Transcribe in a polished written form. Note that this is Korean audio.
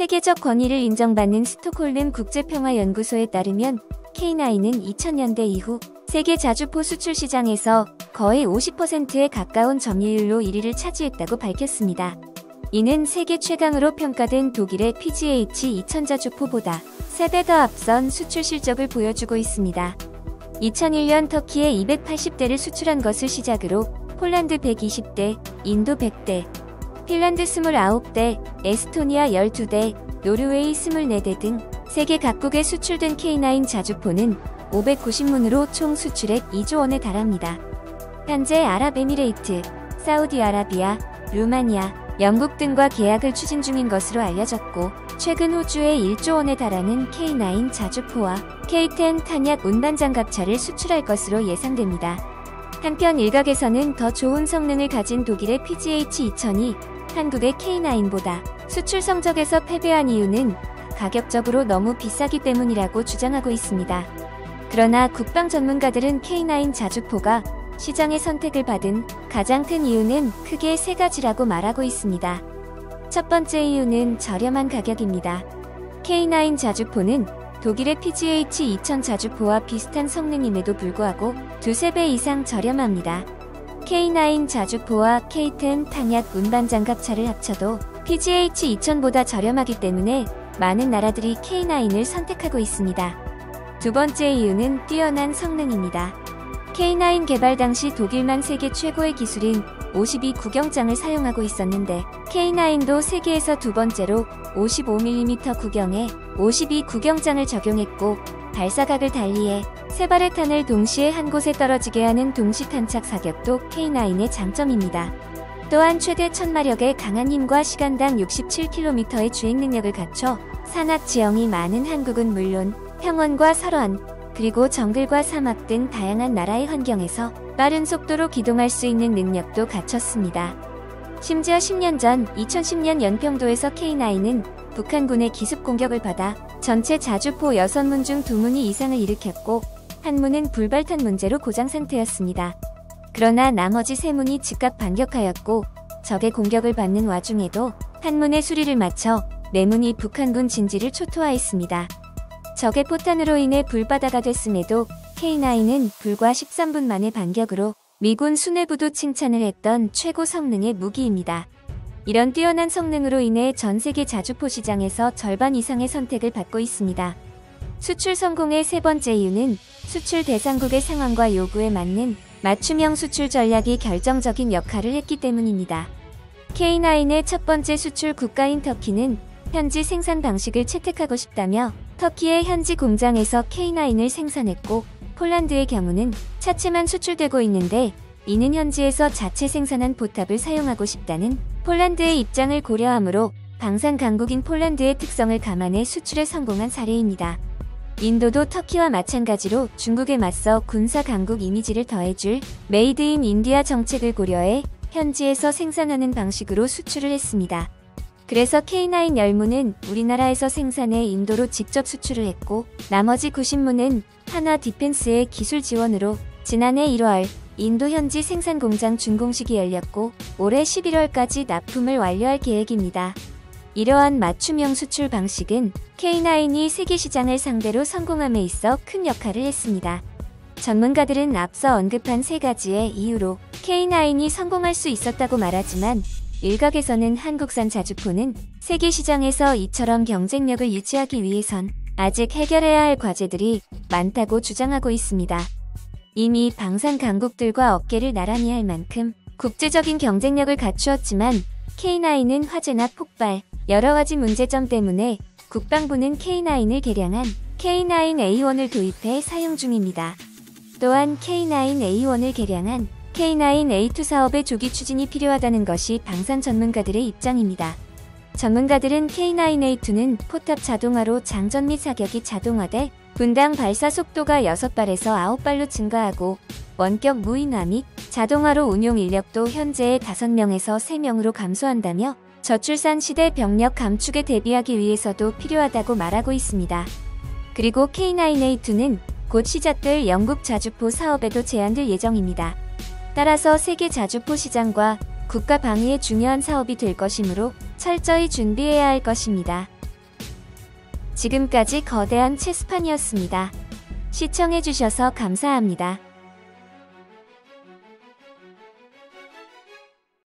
세계적 권위를 인정받는 스톡홀름 국제평화연구소에 따르면 K9은 2000년대 이후 세계 자주포 수출 시장에서 거의 50%에 가까운 점유율로 1위를 차지했다고 밝혔습니다. 이는 세계 최강으로 평가된 독일의 PGH-2000 자주포보다 3배 더 앞선 수출 실적을 보여주고 있습니다. 2001년 터키에 280대를 수출한 것을 시작으로 폴란드 120대, 인도 100대, 핀란드 29대, 에스토니아 12대, 노르웨이 24대 등 세계 각국에 수출된 K9 자주포는 590문으로 총 수출액 2조 원에 달합니다. 현재 아랍에미레이트, 사우디아라비아, 루마니아, 영국 등과 계약을 추진 중인 것으로 알려졌고, 최근 호주에 1조 원에 달하는 K9 자주포와 K10 탄약 운반장갑차를 수출할 것으로 예상됩니다. 한편 일각에서는 더 좋은 성능을 가진 독일의 PGH-2000이 한국의 K9보다 수출 성적에서 패배한 이유는 가격적으로 너무 비싸기 때문이라고 주장하고 있습니다. 그러나 국방 전문가들은 K9 자주포가 시장의 선택을 받은 가장 큰 이유는 크게 3가지라고 말하고 있습니다. 첫 번째 이유는 저렴한 가격입니다. K9 자주포는 독일의 PGH-2000 자주포와 비슷한 성능임에도 불구하고 2~3배 이상 저렴합니다. K9 자주포와 K10 탄약 운반장갑차를 합쳐도 PGH-2000보다 저렴하기 때문에 많은 나라들이 K9을 선택하고 있습니다. 두 번째 이유는 뛰어난 성능입니다. K9 개발 당시 독일만 세계 최고의 기술인 52 구경장을 사용하고 있었는데 K9도 세계에서 두 번째로 55mm 구경에 52 구경장을 적용했고, 발사각을 달리해 3발의 탄을 동시에 한 곳에 떨어지게 하는 동시탄착 사격도 K9의 장점입니다. 또한 최대 1000마력의 강한 힘과 시간당 67km의 주행 능력을 갖춰 산악 지형이 많은 한국은 물론 평원과 설원, 그리고 정글과 사막 등 다양한 나라의 환경에서 빠른 속도로 기동할 수 있는 능력도 갖췄습니다. 심지어 10년 전 2010년 연평도에서 K9은 북한군의 기습 공격을 받아 전체 자주포 6문 중 2문이 이상을 일으켰고, 한 문은 불발탄 문제로 고장 상태였습니다. 그러나 나머지 3문이 즉각 반격하였고, 적의 공격을 받는 와중에도 한 문의 수리를 마쳐 4문이 북한군 진지를 초토화했습니다. 적의 포탄으로 인해 불바다가 됐음에도 K9은 불과 13분 만의 반격으로 미군 수뇌부도 칭찬을 했던 최고 성능의 무기입니다. 이런 뛰어난 성능으로 인해 전 세계 자주포 시장에서 절반 이상의 선택을 받고 있습니다. 수출 성공의 세 번째 이유는 수출 대상국의 상황과 요구에 맞는 맞춤형 수출 전략이 결정적인 역할을 했기 때문입니다. K9의 첫 번째 수출 국가인 터키는 현지 생산 방식을 채택하고 싶다며 터키의 현지 공장에서 K9을 생산했고, 폴란드의 경우는 차체만 수출되고 있는데 이는 현지에서 자체 생산한 포탑을 사용하고 싶다는 폴란드의 입장을 고려하므로 방산 강국인 폴란드의 특성을 감안해 수출에 성공한 사례입니다. 인도도 터키와 마찬가지로 중국에 맞서 군사 강국 이미지를 더해줄 메이드 인 인디아 정책을 고려해 현지에서 생산하는 방식으로 수출을 했습니다. 그래서 K9 10문은 우리나라에서 생산해 인도로 직접 수출을 했고, 나머지 90문은 한화 디펜스의 기술 지원으로 지난해 1월 인도 현지 생산 공장 준공식이 열렸고, 올해 11월까지 납품을 완료할 계획입니다. 이러한 맞춤형 수출 방식은 K9이 세계 시장을 상대로 성공함에 있어 큰 역할을 했습니다. 전문가들은 앞서 언급한 3가지의 이유로 K9이 성공할 수 있었다고 말하지만, 일각에서는 한국산 자주포는 세계 시장에서 이처럼 경쟁력을 유지하기 위해선 아직 해결해야 할 과제들이 많다고 주장하고 있습니다. 이미 방산 강국들과 어깨를 나란히 할 만큼 국제적인 경쟁력을 갖추었지만 K9은 화재나 폭발, 여러가지 문제점 때문에 국방부는 K9을 개량한 K9A1을 도입해 사용 중입니다. 또한 K9A1을 개량한 K9A2 사업의 조기 추진이 필요하다는 것이 방산 전문가들의 입장입니다. 전문가들은 K9A2는 포탑 자동화로 장전 및 사격이 자동화돼 분당 발사 속도가 6발에서 9발로 증가하고, 원격 무인화 및 자동화로 운용 인력도 현재의 5명에서 3명으로 감소한다며 저출산 시대 병력 감축에 대비하기 위해서도 필요하다고 말하고 있습니다. 그리고 K9A2는 곧 시작될 영국 자주포 사업에도 제한될 예정입니다. 따라서 세계 자주포 시장과 국가 방위에 중요한 사업이 될 것이므로 철저히 준비해야 할 것입니다. 지금까지 거대한 체스판이었습니다. 시청해주셔서 감사합니다.